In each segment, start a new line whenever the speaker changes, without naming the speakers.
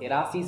83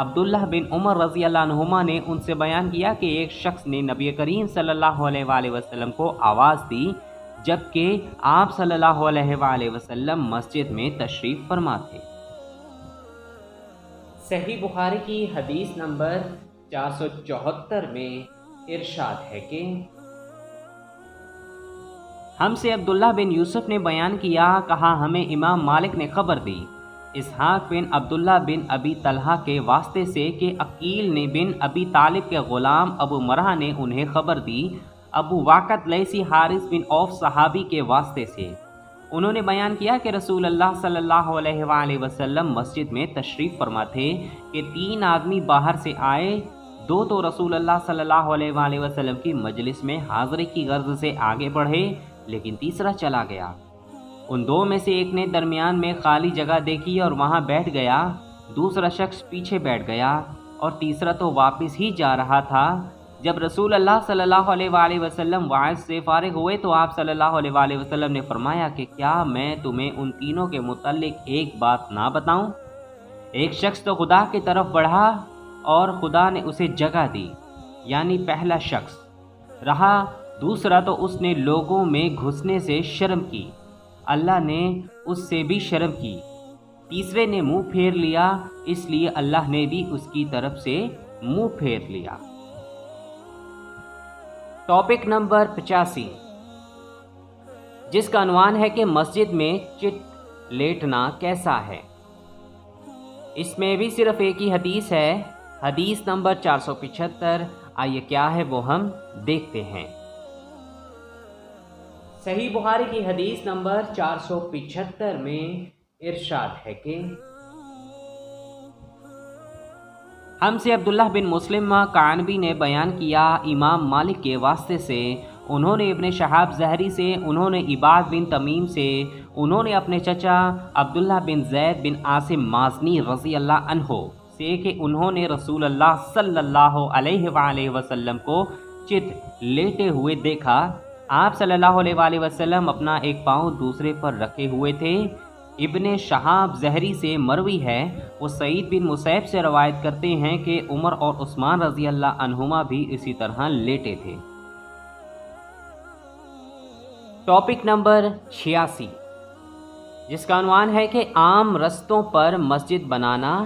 عبداللہ بن عمر رضی اللہ عنہما نے ان سے بیان کیا کہ ایک شخص نے نبی کریم صلی اللہ علیہ وآلہ وسلم کو آواز دی جبکہ آپ صلی اللہ علیہ وآلہ وسلم مسجد میں تشریف فرما تھے۔ صحیح بخاری کی حدیث نمبر 474 میں ارشاد ہے کہ ہم سے عبداللہ بن یوسف نے بیان کیا، کہا ہمیں امام مالک نے خبر دی اسحاق بن عبداللہ بن ابی طلحہ کے واسطے سے کہ عقیل نے بن ابی طالب کے غلام ابو مرہ نے انہیں خبر دی ابو واقد لیسی حارث بن عوف صحابی کے واسطے سے۔ انہوں نے بیان کیا کہ رسول اللہ صلی اللہ علیہ وآلہ وسلم مسجد میں تشریف فرما تھے کہ 3 آدمی باہر سے آئے، 2 تو رسول اللہ صلی اللہ علیہ وآلہ وسلم کی مجلس میں حاضری کی غرض سے آگے بڑھے لیکن تیسرا چلا گیا۔ ان 2 میں سے ایک نے درمیان میں خالی جگہ دیکھی اور وہاں بیٹھ گیا، دوسرا شخص پیچھے بیٹھ گیا اور تیسرا تو واپس ہی جا رہا تھا۔ جب رسول اللہ صلی اللہ علیہ وآلہ وسلم وعظ سے فارغ ہوئے تو آپ صلی اللہ علیہ وآلہ وسلم نے فرمایا کہ کیا میں تمہیں ان تینوں کے متعلق ایک بات نہ بتاؤں؟ ایک شخص تو خدا کی طرف بڑھا اور خدا نے اسے جگہ دی، یعنی پہلا شخص رہا، دوسرا تو اس نے لوگوں میں گھسنے سے شرم کی، اللہ نے اس سے بھی شرم کی، تیسرے نے منہ پھیر لیا، اس لیے اللہ نے بھی اس کی طرف سے منہ پھیر لیا۔ ٹاپک نمبر 85 جس کا عنوان ہے کہ مسجد میں چت لیٹنا کیسا ہے۔ اس میں بھی صرف ایک ہی حدیث ہے، حدیث نمبر 475۔ آئیے کیا ہے وہ ہم دیکھتے ہیں۔ صحیح بخاری کی حدیث نمبر 475 میں ارشاد ہے کہ ہم سے عبداللہ بن مسلم کعنبی نے بیان کیا امام مالک کے واسطے سے، انہوں نے ابن شہاب زہری سے، انہوں نے عباد بن تمیم سے، انہوں نے اپنے چچا عبداللہ بن زید بن عاصم مازنی رضی اللہ عنہ سے کہ انہوں نے رسول اللہ صلی اللہ علیہ وآلہ وسلم کو چت لیٹے ہوئے دیکھا۔ آپ صلی اللہ علیہ وآلہ وسلم اپنا ایک پاؤں دوسرے پر رکھے ہوئے تھے۔ ابن شہاب زہری سے مروی ہے، وہ سعید بن مسیب سے روایت کرتے ہیں کہ عمر اور عثمان رضی اللہ عنہما بھی اسی طرح لیٹے تھے۔ ٹاپک نمبر 86 جس کا عنوان ہے کہ عام رستوں پر مسجد بنانا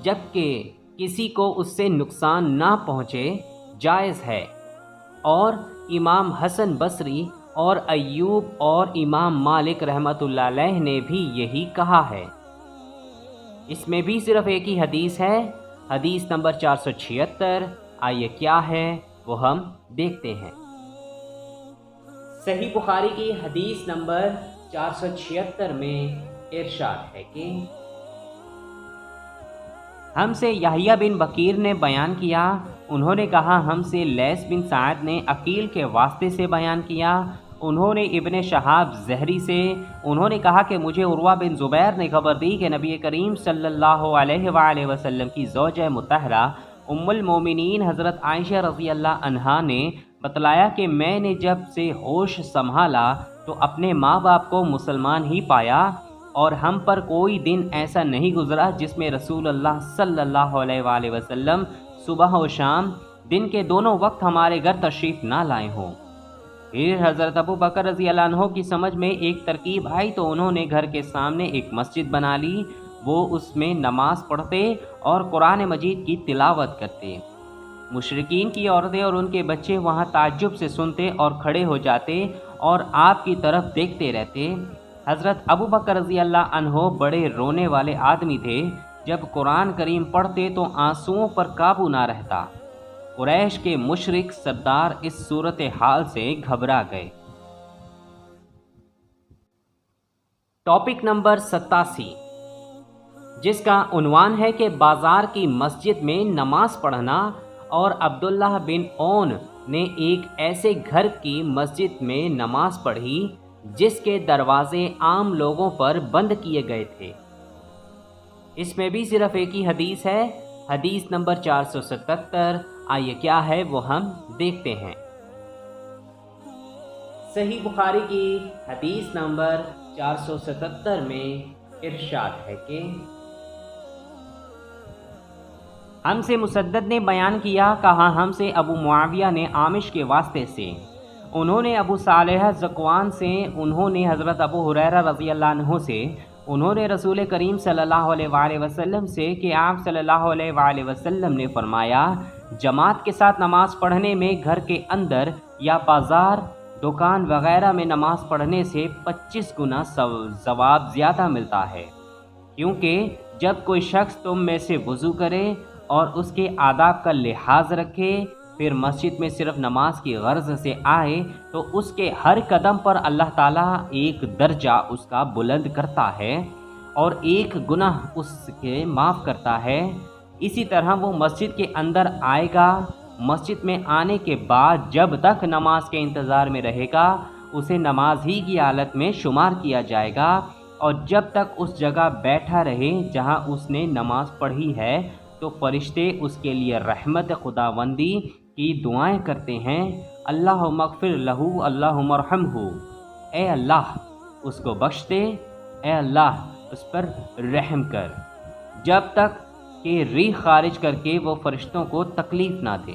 جبکہ کسی کو اس سے نقصان نہ پہنچے جائز ہے، اور امام حسن بصری اور ایوب اور امام مالک رحمۃ اللہ علیہ نے بھی یہی کہا ہے۔ اس میں بھی صرف ایک ہی حدیث ہے، حدیث نمبر 476۔ آئیے کیا ہے وہ ہم دیکھتے ہیں۔ صحیح بخاری کی حدیث نمبر 476 میں ارشاد ہے کہ ہم سے یحییٰ بن بکیر نے بیان کیا، انہوں نے کہا ہم سے لیث بن سعد نے عقیل کے واسطے سے بیان کیا، انہوں نے ابن شہاب زہری سے، انہوں نے کہا کہ مجھے عروہ بن زبیر نے خبر دی کہ نبی کریم صلی اللہ علیہ وآلہ وسلم کی زوجہ مطہرہ ام المومنین حضرت عائشہ رضی اللہ عنہا نے بتلایا کہ میں نے جب سے ہوش سنبھالا تو اپنے ماں باپ کو مسلمان ہی پایا، اور ہم پر کوئی دن ایسا نہیں گزرا جس میں رسول اللہ صلی اللہ علیہ وآلہ وسلم صبح و شام دن کے دونوں وقت ہمارے گھر تشریف نہ لائے ہوں۔ پھر حضرت ابو بکر رضی اللہ عنہ کی سمجھ میں ایک ترکیب آئی تو انہوں نے گھر کے سامنے ایک مسجد بنا لی، وہ اس میں نماز پڑھتے اور قرآن مجید کی تلاوت کرتے۔ مشرکین کی عورتیں اور ان کے بچے وہاں تعجب سے سنتے اور کھڑے ہو جاتے اور آپ کی طرف دیکھتے رہتے۔ حضرت ابو بکر رضی اللہ عنہ بڑے رونے والے آدمی تھے، جب قرآن کریم پڑھتے تو آنسوؤں پر قابو نہ رہتا۔ قریش کے مشرک سردار اس صورتحال سے گھبرا گئے۔ ٹاپک نمبر 87 جس کا عنوان ہے کہ بازار کی مسجد میں نماز پڑھنا، اور عبداللہ بن اون نے ایک ایسے گھر کی مسجد میں نماز پڑھی جس کے دروازے عام لوگوں پر بند کیے گئے تھے۔ اس میں بھی صرف ایک ہی حدیث ہے، حدیث نمبر 477۔ آئیے کیا ہے وہ ہم دیکھتے ہیں۔ صحیح بخاری کی حدیث نمبر 477 میں ارشاد ہے کہ ہم سے مسدد نے بیان کیا، کہا ہم سے ابو معاویہ نے عامش کے واسطے سے، انہوں نے ابو صالح ذکوان سے، انہوں نے حضرت ابو ہریرہ رضی اللہ عنہ سے، انہوں نے رسول کریم صلی اللہ علیہ وآلہ وسلم سے کہ آپ صلی اللہ علیہ وآلہ وسلم نے فرمایا، جماعت کے ساتھ نماز پڑھنے میں گھر کے اندر یا بازار دکان وغیرہ میں نماز پڑھنے سے 25 گنا ثواب زیادہ ملتا ہے، کیونکہ جب کوئی شخص تم میں سے وضو کرے اور اس کے آداب کا لحاظ رکھے، پھر مسجد میں صرف نماز کی غرض سے آئے تو اس کے ہر قدم پر اللہ تعالیٰ ایک درجہ اس کا بلند کرتا ہے اور ایک گناہ اس کے معاف کرتا ہے۔ اسی طرح وہ مسجد کے اندر آئے گا، مسجد میں آنے کے بعد جب تک نماز کے انتظار میں رہے گا اسے نماز ہی کی حالت میں شمار کیا جائے گا، اور جب تک اس جگہ بیٹھا رہے جہاں اس نے نماز پڑھی ہے تو فرشتے اس کے لیے رحمت خداوندی کی دعائیں کرتے ہیں، اللہم اغفر لہ اللہم ارحمہ، اے اللہ اس کو بخش دے، اے اللہ اس پر رحم کر، جب تک کہ ریح خارج کر کے وہ فرشتوں کو تکلیف نہ دے۔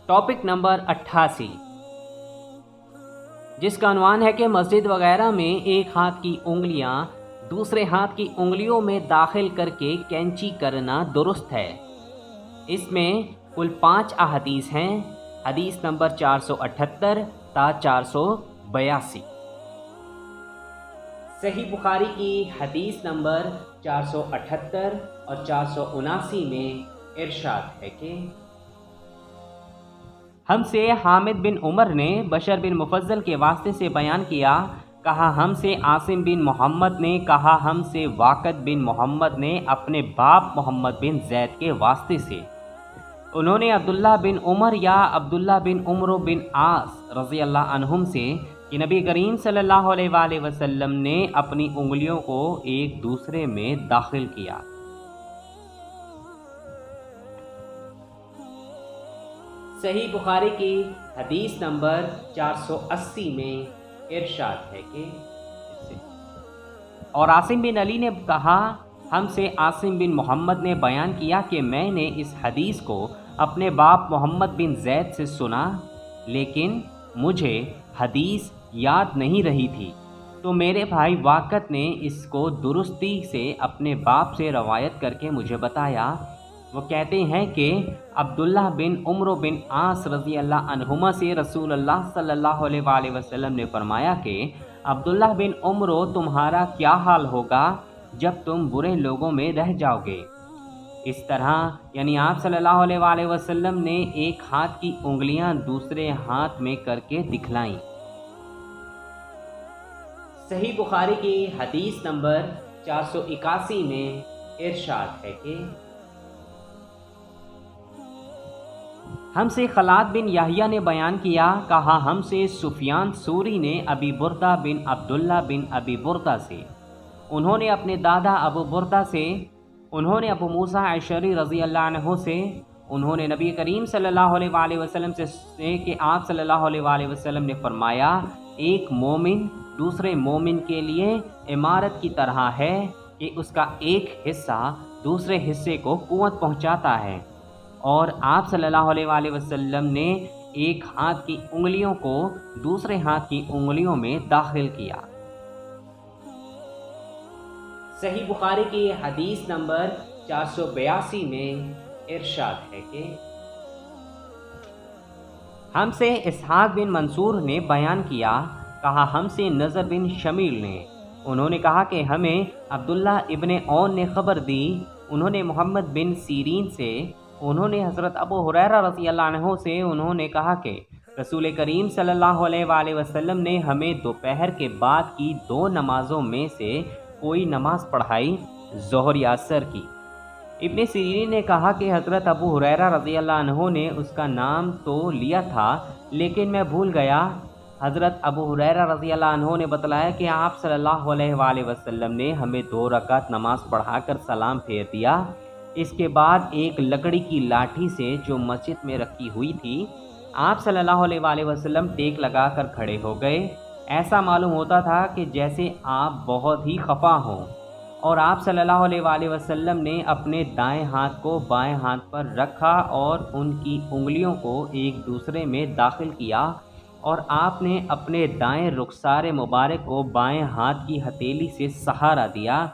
ٹاپک نمبر 88، جس کا عنوان ہے کہ مسجد وغیرہ میں ایک ہاتھ کی انگلیاں دوسرے ہاتھ کی انگلیوں میں داخل کر کے کینچی کرنا درست ہے۔ اس میں کل 5 احادیث ہیں، حدیث نمبر 478 تا 482۔ صحیح بخاری کی حدیث نمبر 478 اور 479 میں ارشاد ہے کہ ہم سے حامد بن عمر نے بشر بن مفضل کے واسطے سے بیان کیا، کہا ہم سے عاصم بن محمد نے، کہا ہم سے واقد بن محمد نے اپنے باپ محمد بن زید کے واسطے سے، انہوں نے عبداللہ بن عمر یا عبداللہ بن عمرو بن عاص رضی اللہ عنہم سے کہ نبی کریم صلی اللہ علیہ وآلہ وسلم نے اپنی انگلیوں کو ایک دوسرے میں داخل کیا۔ صحیح بخاری کی حدیث نمبر 480 میں ارشاد ہے کہ اور عاصم بن علی نے کہا ہم سے عاصم بن محمد نے بیان کیا کہ میں نے اس حدیث کو اپنے باپ محمد بن زید سے سنا، لیکن مجھے حدیث یاد نہیں رہی تھی، تو میرے بھائی واقت نے اس کو درستی سے اپنے باپ سے روایت کر کے مجھے بتایا۔ وہ کہتے ہیں کہ عبداللہ بن عمرو بن عاص رضی اللہ عنہما سے رسول اللہ صلی اللہ علیہ وآلہ وسلم نے فرمایا کہ عبداللہ بن عمرو تمہارا کیا حال ہوگا جب تم برے لوگوں میں رہ جاؤ گے۔ اس طرح یعنی آپ صلی اللہ علیہ وآلہ وسلم نے ایک ہاتھ کی انگلیاں دوسرے ہاتھ میں کر کے دکھلائیں۔ صحیح بخاری کی حدیث نمبر 481 میں ارشاد ہے کہ ہم سے خلاد بن یحییٰ نے بیان کیا، کہا ہم سے سفیان ثوری نے ابی بردہ بن عبداللہ بن ابی بردہ سے، انہوں نے اپنے دادا ابو بردہ سے، انہوں نے ابو موسیٰ اشعری رضی اللہ عنہ سے، انہوں نے نبی کریم صلی اللہ علیہ وآلہ وسلم سے کہ آپ صلی اللہ علیہ وآلہ وسلم نے فرمایا، ایک مومن دوسرے مومن کے لیے عمارت کی طرح ہے کہ اس کا ایک حصہ دوسرے حصے کو قوت پہنچاتا ہے، اور آپ صلی اللہ علیہ وآلہ وسلم نے ایک ہاتھ کی انگلیوں کو دوسرے ہاتھ کی انگلیوں میں داخل کیا۔ صحیح بخاری کی حدیث نمبر 482 میں ارشاد ہے کہ ہم سے اسحاق بن منصور نے بیان کیا، کہا ہم سے نضر بن شمیل نے، انہوں نے کہا کہ ہمیں عبداللہ ابن عون نے خبر دی، انہوں نے محمد بن سیرین سے، انہوں نے حضرت ابو ہریرہ رضی اللہ عنہ سے، انہوں نے کہا کہ رسول کریم صلی اللہ علیہ وآلہ وسلم نے ہمیں دوپہر کے بعد کی 2 نمازوں میں سے کوئی نماز پڑھائی، ظہر یا عصر کی۔ ابن سیرین نے کہا کہ حضرت ابو ہریرہ رضی اللہ عنہ نے اس کا نام تو لیا تھا لیکن میں بھول گیا۔ حضرت ابو ہریرہ رضی اللہ عنہ نے بتلایا کہ آپ صلی اللہ علیہ وآلہ وسلم نے ہمیں 2 رکعت نماز پڑھا کر سلام پھیر دیا، اس کے بعد ایک لکڑی کی لاٹھی سے جو مسجد میں رکھی ہوئی تھی، آپ صلی اللہ علیہ وآلہ وسلم ٹیک لگا کر کھڑے ہو گئے، ایسا معلوم ہوتا تھا کہ جیسے آپ بہت ہی خفا ہوں، اور آپ صلی اللہ علیہ وآلہ وسلم نے اپنے دائیں ہاتھ کو بائیں ہاتھ پر رکھا اور ان کی انگلیوں کو ایک دوسرے میں داخل کیا، اور آپ نے اپنے دائیں رخسار مبارک کو بائیں ہاتھ کی ہتھیلی سے سہارا دیا۔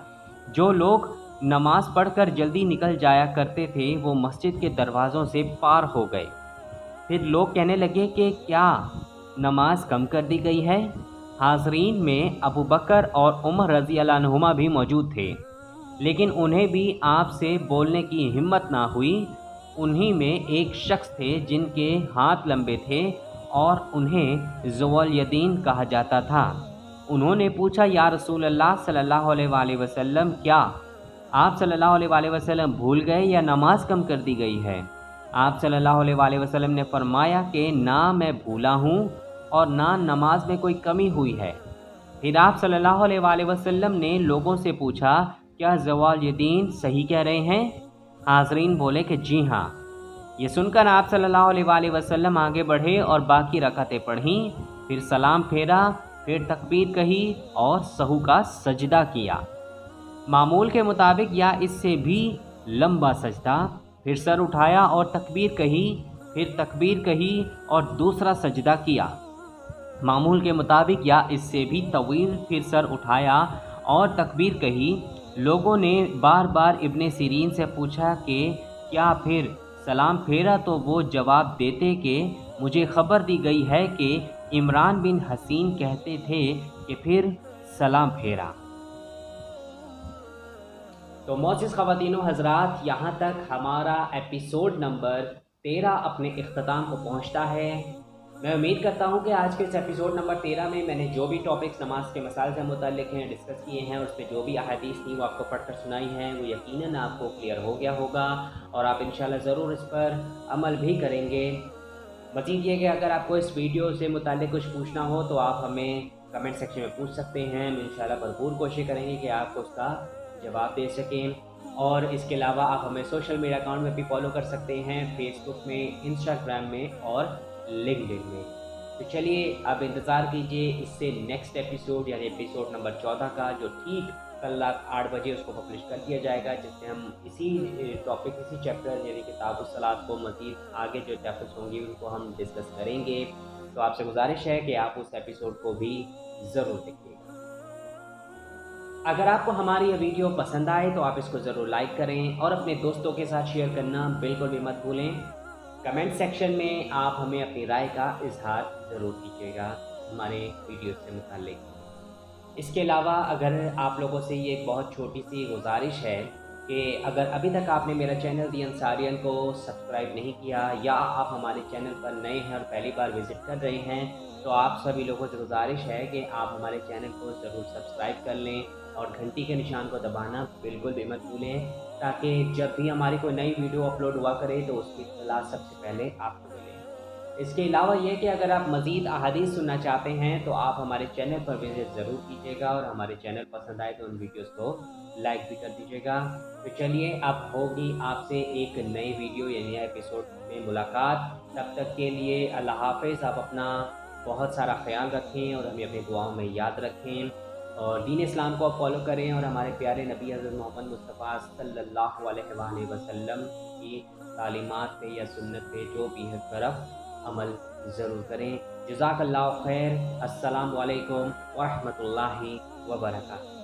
جو لوگ نماز پڑھ کر جلدی نکل جایا کرتے تھے وہ مسجد کے دروازوں سے پار ہو گئے۔ پھر لوگ کہنے لگے کہ کیا نماز کم کر دی گئی ہے؟ حاضرین میں ابو بکر اور عمر رضی اللہ عنہما بھی موجود تھے، لیکن انہیں بھی آپ سے بولنے کی ہمت نہ ہوئی۔ انہی میں ایک شخص تھے جن کے ہاتھ لمبے تھے اور انہیں ذو الیدین کہا جاتا تھا۔ انہوں نے پوچھا، یا رسول اللہ صلی اللہ علیہ وآلہ وسلم، کیا آپ صلی اللہ علیہ وآلہ وسلم بھول گئے یا نماز کم کر دی گئی ہے؟ آپ صلی اللہ علیہ وآلہ وسلم نے فرمایا کہ نہ میں بھولا ہوں اور نہ نماز میں کوئی کمی ہوئی ہے۔ پھر آپ صلی اللہ علیہ وآلہ وسلم نے لوگوں سے پوچھا، کیا ذو الیدین صحیح کہہ رہے ہیں؟ حاضرین بولے کہ جی ہاں۔ یہ سن کر آپ صلی اللہ علیہ وآلہ وسلم آگے بڑھے اور باقی رکعتیں پڑھیں، پھر سلام پھیرا، پھر تکبیر کہی اور سہو کا سجدہ کیا، معمول کے مطابق یا اس سے بھی لمبا سجدہ، پھر سر اٹھایا اور تکبیر کہی، پھر تکبیر کہی اور دوسرا سجدہ کیا، معمول کے مطابق یا اس سے بھی طویل، پھر سر اٹھایا اور تکبیر کہی۔ لوگوں نے بار بار ابن سیرین سے پوچھا کہ کیا پھر سلام پھیرا، تو وہ جواب دیتے کہ مجھے خبر دی گئی ہے کہ عمران بن حسین کہتے تھے کہ پھر سلام پھیرا۔ تو معزز خواتین و حضرات، یہاں تک ہمارا ایپیسوڈ نمبر 13 اپنے اختتام کو پہنچتا ہے۔ میں امید کرتا ہوں کہ آج کے اس ایپیسوڈ نمبر 13 میں میں نے جو بھی ٹاپکس نماز کے مسائل سے متعلق ہیں ڈسکس کیے ہیں، اس پہ جو بھی احادیث تھیں وہ آپ کو پڑھ کر سنائی ہیں، وہ یقیناً آپ کو کلیئر ہو گیا ہوگا اور آپ انشاءاللہ ضرور اس پر عمل بھی کریں گے۔ مزید یہ کہ اگر آپ کو اس ویڈیو سے متعلق کچھ پوچھنا ہو تو آپ ہمیں کمنٹ سیکشن میں پوچھ سکتے ہیں، ہم انشاءاللہ بھرپور کوشش کریں گے کہ آپ کو اس کا جواب دے سکیں۔ اور اس کے علاوہ آپ ہمیں سوشل میڈیا اکاؤنٹ میں بھی فالو کر سکتے ہیں، فیس بک میں، انسٹاگرام میں اور لنکڈن میں۔ تو چلیے اب انتظار کیجئے اس سے نیکسٹ ایپیسوڈ یعنی ایپیسوڈ نمبر 14 کا، جو ٹھیک کل رات 8 بجے اس کو پبلش کر دیا جائے گا، جس میں ہم اسی ٹاپک، اسی چیپٹر یعنی کتاب الصلاۃ کو مزید آگے جو چیپٹرس ہوں گے ان کو ہم ڈسکس کریں گے۔ تو آپ سے گزارش ہے کہ آپ اس ایپیسوڈ کو بھی ضرور دیکھیے گا۔ اگر آپ کو ہماری یہ ویڈیو پسند آئے تو آپ اس کو ضرور لائک کریں اور اپنے دوستوں کے ساتھ شیئر کرنا بالکل بھی مت بھولیں۔ کمنٹ سیکشن میں آپ ہمیں اپنی رائے کا اظہار ضرور کیجیے گا ہمارے ویڈیو سے متعلق۔ اس کے علاوہ اگر آپ لوگوں سے یہ ایک بہت چھوٹی سی گزارش ہے کہ اگر ابھی تک آپ نے میرا چینل دی انصاریان کو سبسکرائب نہیں کیا یا آپ ہمارے چینل پر نئے ہیں اور پہلی بار وزٹ کر رہے ہیں، تو آپ سبھی لوگوں سے گزارش ہے کہ آپ ہمارے چینل کو ضرور سبسکرائب کر لیں اور گھنٹی کے نشان کو دبانا بالکل بھی مت بھولیں، تاکہ جب بھی ہماری کوئی نئی ویڈیو اپلوڈ ہوا کرے تو اس کی اطلاع سب سے پہلے آپ کو ملے۔ اس کے علاوہ یہ کہ اگر آپ مزید احادیث سننا چاہتے ہیں تو آپ ہمارے چینل پر وزٹ ضرور کیجیے گا اور ہمارے چینل پسند آئے تو ان ویڈیوز کو لائک بھی کر دیجیے گا۔ تو چلیے اب ہوگی آپ سے ایک نئی ویڈیو یعنی ایپیسوڈ میں ملاقات۔ تب تک کے لیے اللہ حافظ۔ آپ اپنا بہت سارا خیال رکھیں اور ہمیں اپنی دعاؤں میں یاد رکھیں اور دین اسلام کو فالو کریں اور ہمارے پیارے نبی حضرت محمد مصطفیٰ صلی اللہ علیہ وآلہ وسلم کی تعلیمات پہ یا سنت پہ جو بھی ہے طرف عمل ضرور کریں۔ جزاک اللہ خیر۔ السلام علیکم ورحمۃ اللہ وبرکاتہ۔